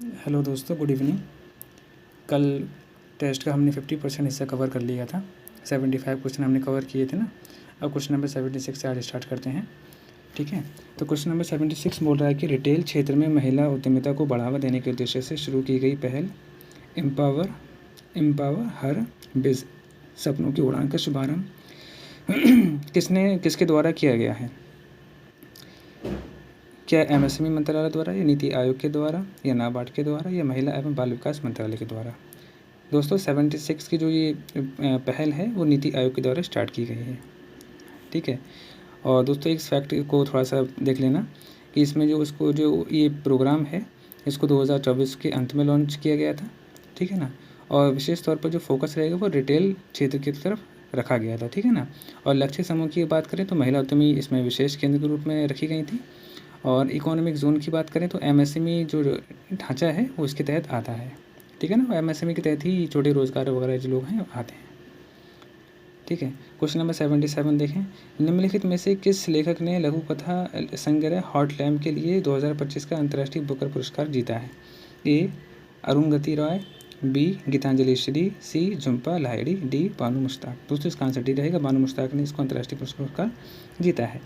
Hello दोस्तों, good evening. कल test का हमने 50% हिस्सा कवर कर लिया था। 75 क्वेश्चन हमने कवर किए थे ना। अब क्वेश्चन नंबर 76 से आज स्टार्ट करते हैं। ठीक है, तो क्वेश्चन नंबर 76 बोल रहा है कि रिटेल क्षेत्र में महिला उद्यमिता को बढ़ावा देने के उद्देश्य से शुरू की गई पहल एम्पावर हर बिज सपनों की उड़ान का शुभारंभ किसके द्वारा किया गया है? क्या एमएसएमई मंत्रालय द्वारा, या नीति आयोग के द्वारा, या नाबार्ड के द्वारा, या महिला एवं बाल विकास मंत्रालय के द्वारा? दोस्तों 76 की जो ये पहल है वो नीति आयोग के द्वारा स्टार्ट की गई है। ठीक है, और दोस्तों इस फैक्ट को थोड़ा सा देख लेना कि इसमें जो ये प्रोग्राम है इसको 2024 के अंत में लॉन्च किया गया था। ठीक है ना, और विशेष तौर पर जो फोकस रहेगा वो रिटेल क्षेत्र की तरफ रखा गया था। ठीक है ना, और लक्ष्य समूह की बात करें तो महिला उद्यमी इसमें विशेष केंद्र के रूप में रखी गई थी। और इकोनॉमिक जोन की बात करें तो एमएसएमई जो ढांचा है वो इसके तहत आता है। ठीक है ना, एमएसएमई के तहत ही छोटे रोजगार वगैरह जो लोग हैं आते हैं। ठीक है, क्वेश्चन नंबर 77 देखें। निम्नलिखित में से किस लेखक ने लघु कथा संग्रह हॉट लैम्प के लिए 2025 का अंतर्राष्ट्रीय बुकर पुरस्कार जीता है? ए अरुंधति रॉय, बी गीतांजलि श्री, सी झुम्पा लाहिड़ी, डी बानू मुश्ताक। दोस्तों इसका आंसर डी रहेगा, बानू मुश्ताक ने इसको अंतर्राष्ट्रीय पुरस्कार जीता है।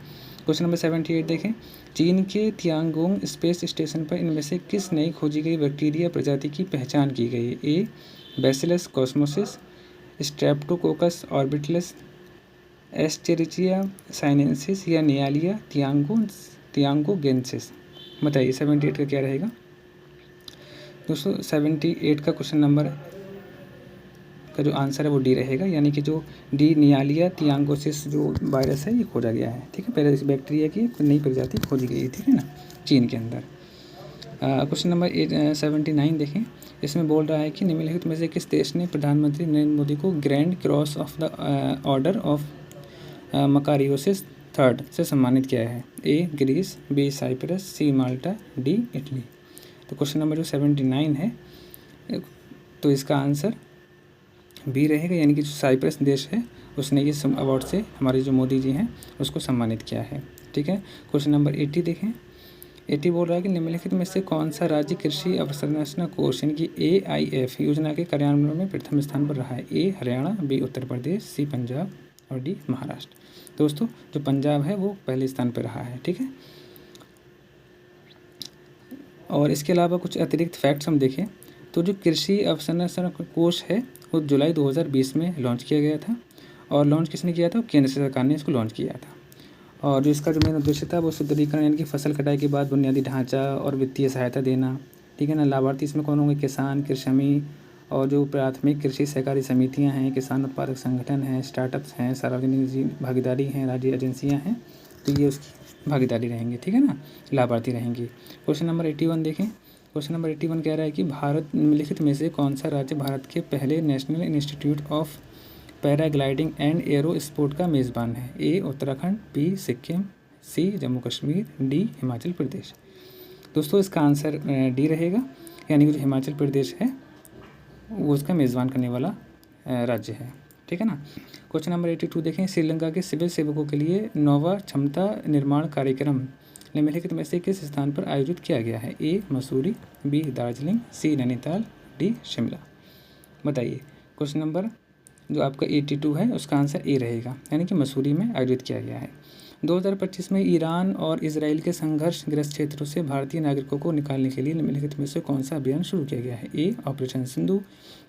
क्वेश्चन नंबर 78 देखें। चीन के तियांगोंग स्पेस स्टेशन पर इनमें से किस नई खोजी गई बैक्टीरिया प्रजाति की पहचान की गई है? A Bacillus cosmosis, Streptococcus orbitalis, Escherichia sinensis, या नियालिया तियांगोगेंसिस। बताइए 78 का क्या रहेगा? दोस्तों 78 का क्वेश्चन नंबर का जो आंसर है वो डी रहेगा, यानी कि जो डी नियालिया तियांगोसिस जो वायरस है ये खोजा गया है। ठीक है, बैक्टीरिया की एक नई प्रजाति खोजी गई है। ठीक है ना, चीन के अंदर। क्वेश्चन नंबर 79 देखें। इसमें बोल रहा है कि निम्नलिखित में से किस देश ने प्रधानमंत्री नरेंद्र मोदी को grand cross of the order of Makarios III से सम्मानित किया है? A Greece, B Cyprus, C Malta, D Italy. तो क्वेश्चन नंबर जो 79 है तो इसका आंसर बी रहेगा, यानी कि जो साइप्रस देश है उसने इस अवार्ड से हमारे जो मोदी जी हैं उसको सम्मानित किया है। ठीक है, क्वेश्चन नंबर 80 देखें। 80 बोल रहा है कि निम्नलिखित में से कौन सा राज्य कृषि अवसंरचना कोष यानी कि AIF योजना के कार्यान्वयन में प्रथम स्थान पर रहा है? ए हरियाणा, बी उत्तर प्रदेश, सी पंजाब, और डी महाराष्ट्र। दोस्तों जो पंजाब है वो पहले स्थान पर रहा है। ठीक है, और इसके अलावा कुछ अतिरिक्त फैक्ट्स हम देखें तो जो कृषि अवसंरचना कोष है वो जुलाई 2020 में लॉन्च किया गया था। और लॉन्च किसने किया था? केंद्र सरकार ने इसको लॉन्च किया था। और जो इसका जो मेन उद्देश्य था वो सुदृढ़ीकरण यानी कि फसल कटाई के बाद बुनियादी ढांचा और वित्तीय सहायता देना। ठीक है ना, लाभार्थी इसमें कौन होंगे? किसान, कृषि और जो प्राथमिक कृषि सहकारी समितियां हैं, किसान उत्पादक संगठन हैं, स्टार्टअप्स हैं, सार्वजनिक भागीदारी हैं, राज्य एजेंसियां हैं, तो ये उसकी भागीदारी रहेंगी। ठीक है ना, लाभार्थी रहेंगी। क्वेश्चन नंबर 81 देखें। क्वेश्चन नंबर 81 कह रहा है कि भारत निम्नलिखित में से कौन सा राज्य भारत के पहले national institute of paragliding and arrow sport का मेज़बान है? ए उत्तराखंड, बी सिक्किम, सी जम्मू कश्मीर, डी हिमाचल प्रदेश। दोस्तों इसका आंसर डी रहेगा, यानी कि जो हिमाचल प्रदेश है वो उसका मेज़बान करने वाला राज्य है। ठीक है ना, क्वेश्चन नंबर 82 देखें। श्रीलंका के सिविल सेवकों के लिए नोवा क्षमता निर्माण कार्यक्रम निम्नलिखित में से किस स्थान पर आयोजित किया गया है? ए मसूरी, बी दार्जिलिंग, सी नैनीताल, डी शिमला। बताइए क्वेश्चन नंबर जो आपका 82 है उसका आंसर ए रहेगा, यानी कि मसूरी में आयोजित किया गया है। 2025 में ईरान और इजराइल के संघर्षग्रस्त क्षेत्रों से भारतीय नागरिकों को निकालने के लिए निम्नलिखित में से कौन सा अभियान शुरू किया गया है? A operation Sindhu,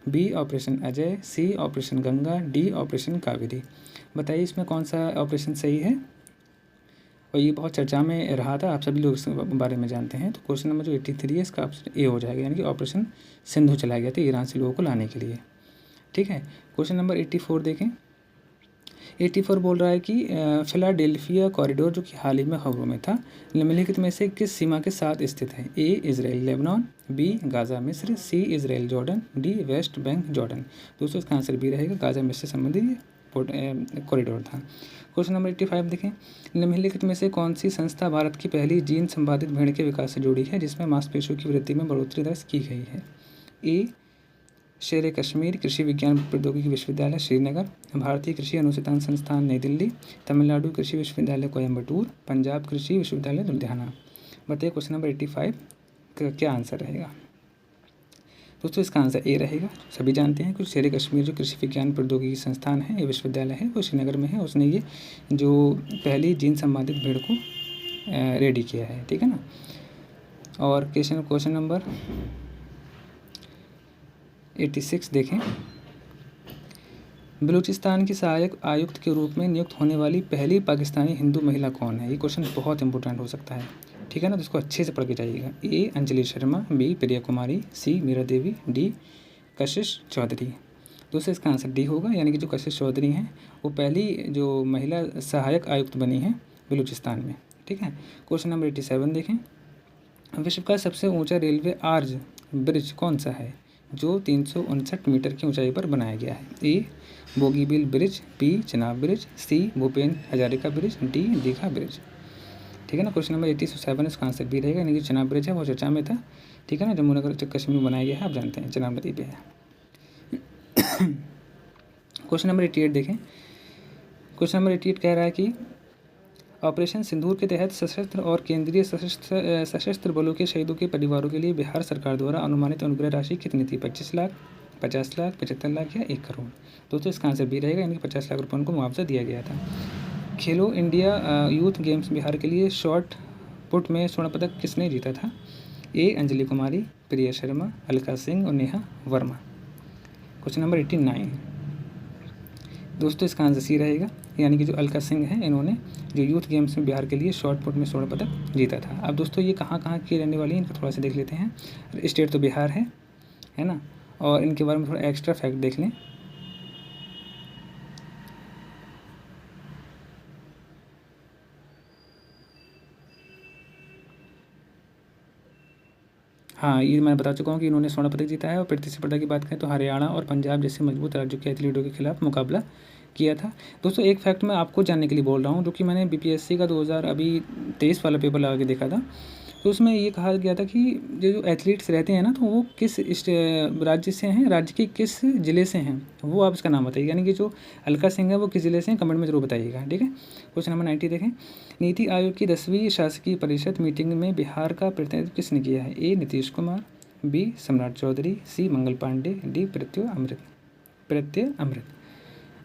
B operation Ajay, C operation Ganga, D operation Kaveri. बताइए इसमें कौन सा ऑपरेशन सही है? और ये बहुत चर्चा में रहा था, आप सभी लोग इस बारे में जानते हैं। तो क्वेश्चन नंबर जो 83 है इसका ऑप्शन ए हो जाएगा, यानी कि ऑपरेशन सिंधु चलाया गया था ईरान से लोगों को लाने के लिए। ठीक है, क्वेश्चन नंबर 84 देखें। 84 बोल रहा है कि फिलाडेल्फिया कॉरिडोर जो कि हाल ही में खबरों में था निम्नलिखित में से किस सीमा के साथ स्थित है? A Israel Lebanon, B Gaza मिस्र, C Israel Jordan, D West Bank Jordan. दोस्तों इसका आंसर बी रहेगा, गाज़ा मिस्र से संबंधित कॉरिडोर था। क्वेश्चन नंबर 85 देखें। निम्नलिखित में से कौन सी संस्था भारत की पहली जीन संपादित भेड़ के विकास से जुड़ी है जिसमें मांसपेशियों की वृद्धि में बढ़ोतरी दर्ज की गई है? ए शेर कश्मीर कृषि विज्ञान प्रौद्योगिकी विश्वविद्यालय श्रीनगर, भारतीय कृषि अनुसंधान संस्थान नई दिल्ली, तमिलनाडु कृषि विश्वविद्यालय कोयम्बटूर, पंजाब कृषि विश्वविद्यालय लुधियाना। बताइए क्वेश्चन नंबर 85 का क्या आंसर रहेगा? दोस्तों इसका आंसर ए रहेगा। सभी जानते हैं कि शेर कश्मीर जो कृषि विज्ञान प्रौद्योगिकी संस्थान है, ये विश्वविद्यालय है, वो श्रीनगर में है। उसने ये जो पहली जीन संपादित भेड़ को रेडी किया है, ठीक है ना। और क्वेश्चन नंबर 86 देखें। बलूचिस्तान की सहायक आयुक्त के रूप में नियुक्त होने वाली पहली पाकिस्तानी हिंदू महिला कौन है? ये क्वेश्चन बहुत इंपॉर्टेंट हो सकता है, ठीक है ना। तो इसको अच्छे से पढ़ के जाइएगा। ए अंजलि शर्मा, बी प्रिया कुमारी, सी मीरा देवी, डी कशिश चौधरी। दोस्तों इसका आंसर डी होगा, यानी कि जो कशिश चौधरी हैं वो पहली जो महिला सहायक आयुक्त बनी हैं बलूचिस्तान में, ठीक है। क्वेश्चन नंबर 87 देखें। विश्व का सबसे ऊंचा रेलवे आर्च ब्रिज कौन सा है जो 359 मीटर की ऊंचाई पर बनाया गया है? A Bogibeel bridge, B Chenab bridge, C Bhupen Hazarika bridge, D Digha bridge, ठीक है ना। क्वेश्चन नंबर 87 इसका आंसर बी रहेगा, यानी कि चनाब ब्रिज है, वो चर्चा में था, ठीक है ना। जम्मू कश्मीर में बनाया गया है, आप जानते हैं चनाब नदी पे है। क्वेश्चन नंबर 88 देखें। क्वेश्चन नंबर 88 कह रहा है कि ऑपरेशन सिंदूर के तहत सशस्त्र और केंद्रीय सशस्त्र बलों के शहीदों के परिवारों के लिए बिहार सरकार द्वारा अनुमानित अनुग्रह राशि कितनी थी? 25 लाख, 50 लाख, 75 लाख या 1 करोड़? दोस्तों इसका आंसर बी रहेगा, यानी कि 50 लाख रुपये उनको मुआवजा दिया गया था। खेलो इंडिया यूथ गेम्स बिहार के लिए शॉट पुट में स्वर्ण पदक किसने जीता था? ए अंजलि कुमारी, प्रिया शर्मा, अलका सिंह और नेहा वर्मा। क्वेश्चन नंबर 89 दोस्तों इसका आंसर सी रहेगा, यानी कि जो अलका सिंह हैं इन्होंने जो यूथ गेम्स में बिहार के लिए शॉर्ट पुट में स्वर्ण पदक जीता था। अब दोस्तों ये कहाँ कहाँ की रहने वाली हैं इनको थोड़ा सा देख लेते हैं। स्टेट तो बिहार है ना, और इनके बारे में थोड़ा एक्स्ट्रा फैक्ट देख लें। हाँ, ये मैं बता चुका हूँ कि इन्होंने स्वर्ण पदक जीता है। और प्रतिस्पर्धा की बात करें तो हरियाणा और पंजाब जैसे मजबूत राज्यों के एथलीटों के खिलाफ मुकाबला किया था। दोस्तों एक फैक्ट मैं आपको जानने के लिए बोल रहा हूँ, जो कि मैंने बीपीएससी का 2023 वाला पेपर लगा के देखा था। तो उसमें ये कहा गया था कि जो एथलीट्स रहते हैं ना, तो वो किस राज्य से हैं, राज्य के किस ज़िले से हैं, वो आप इसका नाम बताइए। यानी कि जो अलका सिंह है वो किस ज़िले से हैं, कमेंट में जरूर बताइएगा, ठीक है। क्वेश्चन नंबर 90 देखें। नीति आयोग की 10वीं शासकीय परिषद मीटिंग में बिहार का प्रतिनिधित्व किसने किया है? ए नीतीश कुमार, बी सम्राट चौधरी, सी मंगल पांडे, डी प्रत्यय अमृत।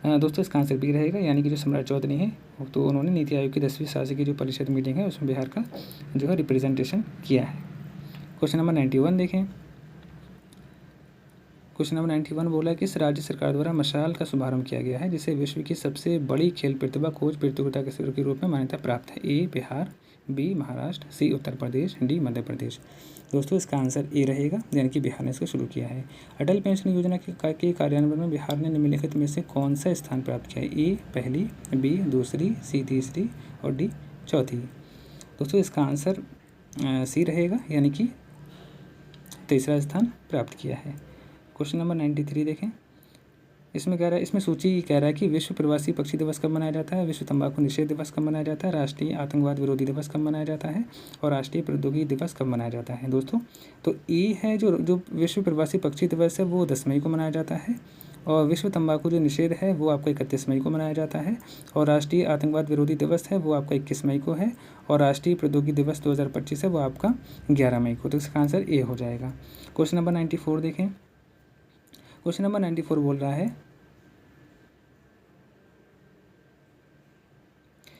दोस्तों इसका आंसर बी रहेगा, यानी कि जो सम्राट चौधरी हैं तो उन्होंने नीति आयोग की 10वीं शासकीय जो परिषद मीटिंग है उसमें बिहार का जो है रिप्रेजेंटेशन किया है। क्वेश्चन नंबर 91 देखें। क्वेश्चन नंबर 91 बोला किस राज्य सरकार द्वारा मशाल का शुभारंभ किया गया है जिसे विश्व की सबसे बड़ी खेल प्रतिभा खोज प्रतियोगिता के रूप में मान्यता प्राप्त है? ए बिहार, बी महाराष्ट्र, सी उत्तर प्रदेश, डी मध्य प्रदेश। दोस्तों इसका आंसर ए रहेगा, यानी कि बिहार ने इसको शुरू किया है। अटल पेंशन योजना के कार्यान्वयन में बिहार ने निम्नलिखित में से कौन सा स्थान प्राप्त किया है? ए पहली, बी दूसरी, सी तीसरी और डी चौथी। दोस्तों इसका आंसर सी रहेगा, यानी कि तीसरा स्थान प्राप्त किया है। क्वेश्चन नंबर 93 देखें। इसमें कह रहा है, इसमें सूची कह रहा है कि विश्व प्रवासी पक्षी दिवस कब मनाया जाता है, विश्व तंबाकू निषेध दिवस कब मनाया जाता है, राष्ट्रीय आतंकवाद विरोधी दिवस कब मनाया जाता है और राष्ट्रीय प्रौद्योगिकी दिवस कब मनाया जाता है। दोस्तों तो ए है जो विश्व प्रवासी पक्षी दिवस है वो 10 मई को मनाया जाता है, और विश्व तंबाकू जो निषेध है वो आपका 31 मई को मनाया जाता है, और राष्ट्रीय आतंकवाद विरोधी दिवस है वो आपका 21 मई को है, और राष्ट्रीय प्रौद्योगिकी दिवस 2025 है वो आपका 11 मई को। तो इसका आंसर ए हो जाएगा। क्वेश्चन नंबर 94 देखें। क्वेश्चन नंबर 94 बोल रहा है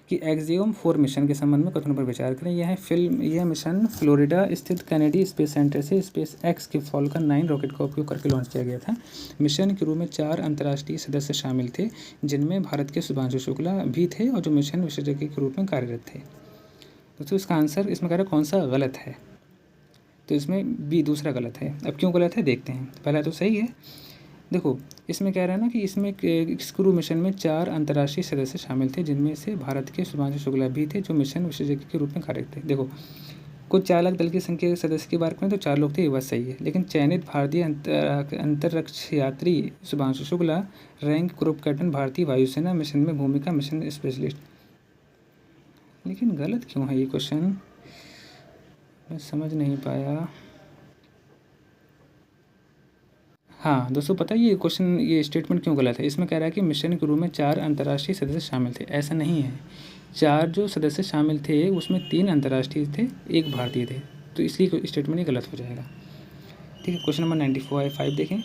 कि एक्सियोम 4 मिशन के संबंध में कथनों पर विचार करें। यह मिशन फ्लोरिडा स्थित कैनेडी स्पेस सेंटर से स्पेस एक्स के फॉल्कन 9 रॉकेट का उपयोग करके लॉन्च किया गया था। मिशन के रूप में 4 अंतर्राष्ट्रीय सदस्य शामिल थे, जिनमें भारत के शुभांशु शुक्ला भी थे और जो मिशन विशेषज्ञ के रूप में कार्यरत थे। दोस्तों इसका आंसर इसमें कह रहा है कौन सा गलत है, तो इसमें बी दूसरा गलत है। अब क्यों गलत है देखते हैं। पहला तो सही है। देखो इसमें कह रहा है ना कि इसमें क्रू मिशन में 4 अंतर्राष्ट्रीय सदस्य शामिल थे, जिनमें से भारत के शुभांशु शुक्ला भी थे जो मिशन विशेषज्ञ के रूप में कार्यरत थे। देखो कुछ चालक दल की संख्या के सदस्य की बात करें तो 4 लोग थे, ये बात सही है। लेकिन चयनित भारतीय अंतरिक्ष यात्री Shubhanshu Shukla rank group captain भारतीय वायुसेना मिशन में भूमिका मिशन स्पेशलिस्ट। लेकिन गलत क्यों है ये क्वेश्चन, मैं समझ नहीं पाया। हाँ दोस्तों पता है ये क्वेश्चन, ये स्टेटमेंट क्यों गलत है। इसमें कह रहा है कि मिशन के रूप में 4 अंतर्राष्ट्रीय सदस्य शामिल थे, ऐसा नहीं है। 4 जो सदस्य शामिल थे उसमें 3 अंतर्राष्ट्रीय थे, 1 भारतीय थे, तो इसलिए स्टेटमेंट ही गलत हो जाएगा। ठीक है। क्वेश्चन नंबर 95 देखें,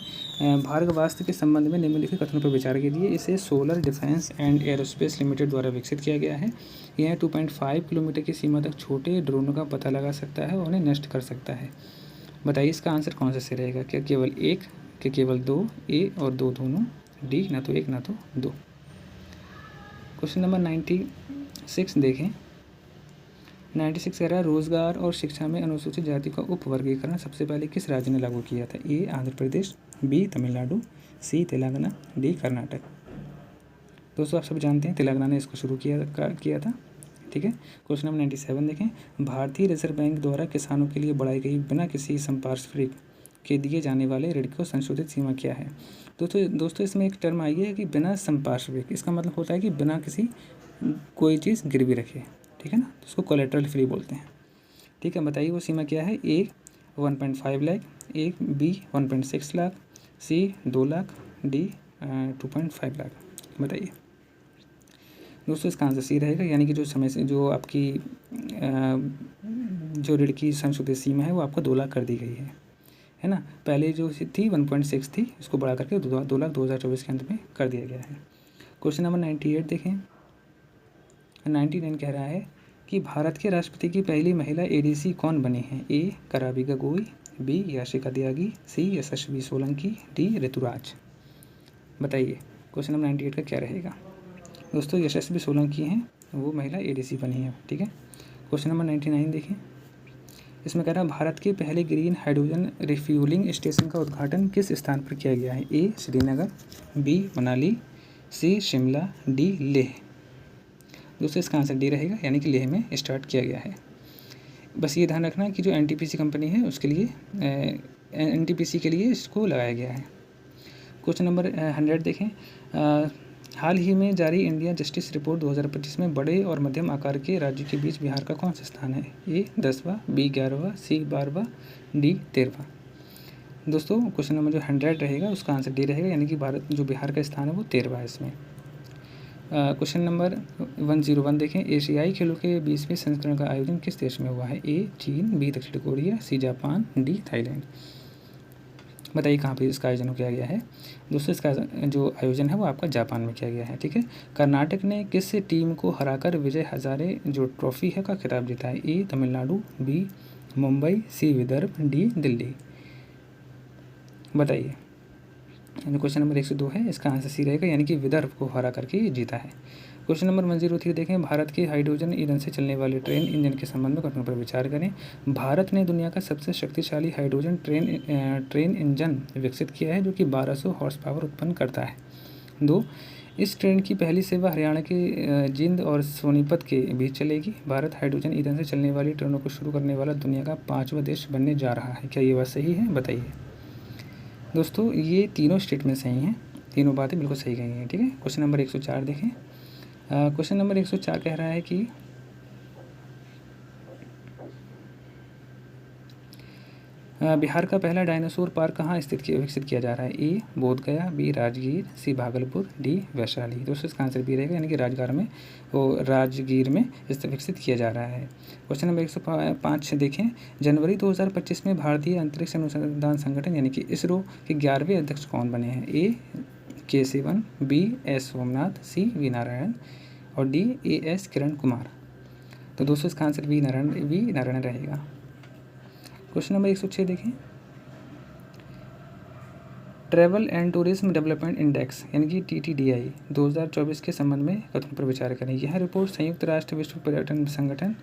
भार्गव वास्तु के संबंध में निम्नलिखित कथनों पर विचार कीजिए। इसे solar defence and aerospace limited द्वारा विकसित किया गया है। यह 2.5 किलोमीटर की सीमा तक छोटे ड्रोनों का पता लगा सकता है और उन्हें नष्ट कर सकता है। बताइए इसका आंसर कौन सा सही रहेगा? क्या केवल एक, क्या केवल दो, ए और दो दोनों, डी ना तो एक ना तो दो। क्वेश्चन नंबर 96 देखें। 96 कह रहा है, रोजगार और शिक्षा में अनुसूचित जाति का उपवर्गीकरण सबसे पहले किस राज्य ने लागू किया था? ए आंध्र प्रदेश, बी तमिलनाडु, सी तेलंगाना, डी कर्नाटक। दोस्तों आप सब जानते हैं तेलंगाना ने इसको शुरू किया था। ठीक है। क्वेश्चन नंबर 97 देखें, भारतीय रिजर्व बैंक द्वारा किसानों के लिए बढ़ाई गई बिना किसी संपार्श्विक के दिए जाने वाले ऋण को संशोधित सीमा क्या है? दोस्तों इसमें एक टर्म आई है कि बिना संपार्श्विक, इसका मतलब होता है कि बिना किसी कोई चीज़ गिरवी रखे। ठीक है ना, तो उसको कोलेटरल फ्री बोलते हैं। ठीक है, बताइए वो सीमा क्या है? A 1.5 lakh, A B 1.6 lakh, C 2 lakh, D 2.5 lakh. बताइए दोस्तों इसका आंसर सी रहेगा, यानी कि जो समय से जो आपकी जो ऋण की संशोधित सीमा है वो आपको 2 लाख कर दी गई है ना। पहले जो थी 1.6 थी, इसको बढ़ा करके 2 लाख 2024 के अंत में कर दिया गया है। क्वेश्चन नंबर 98 देखें। 99 कह रहा है कि भारत के राष्ट्रपति की पहली महिला एडीसी कौन बनी है? ए कराबी गगोई, बी याशिका त्यागी, सी यशस्वी सोलंकी, डी ऋतुराज। बताइए क्वेश्चन नंबर 98 का क्या रहेगा? दोस्तों यशस्वी सोलंकी हैं, वो महिला एडीसी बनी है। ठीक है। क्वेश्चन नंबर 99 देखें। इसमें कह रहा है भारत के पहले ग्रीन हाइड्रोजन रिफ्यूलिंग स्टेशन का उद्घाटन किस स्थान पर किया गया है? ए श्रीनगर, बी मनाली, सी शिमला, डी लेह। दोस्तों इसका आंसर डी रहेगा, यानी कि लेह में स्टार्ट किया गया है। बस ये ध्यान रखना कि जो एनटीपीसी कंपनी है उसके लिए एनटीपीसी के लिए इसको लगाया गया है। क्वेश्चन नंबर 100 देखें। हाल ही में जारी इंडिया जस्टिस रिपोर्ट 2025 में बड़े और मध्यम आकार के राज्यों के बीच बिहार का कौन सा स्थान है? ए 10वां, बी 11वां, सी 12वां, डी 13वां। दोस्तों क्वेश्चन नंबर जो 100 रहेगा उसका आंसर डी रहेगा, यानी कि भारत जो बिहार का स्थान है वो 13वां है इसमें। क्वेश्चन नंबर 101 देखें। एशियाई खेलों के 20वें संस्करण का आयोजन किस देश में हुआ है? ए चीन, बी दक्षिण Korea, C Japan, D Thailand. बताइए कहाँ पे इसका आयोजन किया गया है? दोस्तों इसका जो आयोजन है वो आपका जापान में किया गया है। ठीक है। कर्नाटक ने किस टीम को हराकर विजय हजारे जो ट्रॉफी है का खिताब जीता है? ए तमिलनाडु, बी मुंबई, सी विदर्भ, डी दिल्ली। बताइए। क्वेश्चन नंबर 102 है, इसका आंसर सी रहेगा, यानी कि विदर्भ को हरा करके जीता है। क्वेश्चन नंबर 103 देखें। भारत के हाइड्रोजन ईंधन से चलने वाले ट्रेन इंजन के संबंध में कथनों पर विचार करें। भारत ने दुनिया का सबसे शक्तिशाली हाइड्रोजन ट्रेन इंजन विकसित किया है जो कि 1200 हॉर्स पावर उत्पन्न करता है। 2. इस ट्रेन की पहली सेवा हरियाणा के जिंद और सोनीपत के बीच चलेगी। भारत हाइड्रोजन ईंधन से चलने वाली ट्रेनों को शुरू करने वाला दुनिया का 5वां देश बनने जा रहा है। क्या ये बात सही है? बताइए। दोस्तों ये तीनों स्टेटमेंट सही हैं, तीनों बातें बिल्कुल सही गई हैं। ठीक है। क्वेश्चन नंबर 104 देखें। क्वेश्चन नंबर 104 कह रहा है कि बिहार का पहला डायनासोर पार्क कहाँ विकसित किया जा रहा है? ए बोधगया, बी राजगीर, सी भागलपुर, डी वैशाली। दोस्तों इसका आंसर बी रहेगा, यानी कि राजगीर में विकसित किया जा रहा है। क्वेश्चन नंबर 105 देखें। जनवरी 2025 में भारतीय अंतरिक्ष अनुसंधान संगठन यानी कि इसरो के 11वें अध्यक्ष कौन बने हैं? A K Sivan, B S Somnath, C V Narayan और डी ए एस किरण कुमार। तो दोस्तों इसका आंसर वी नारायण रहेगा। क्वेश्चन नंबर 106 देखें। Travel and tourism development index यानी कि TTDI 2024 के संबंध में कथन पर विचार करें। यह रिपोर्ट संयुक्त राष्ट्र विश्व पर्यटन संगठन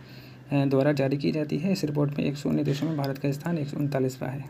द्वारा जारी की जाती है। इस रिपोर्ट में 119 देशों में भारत का स्थान 139वां है।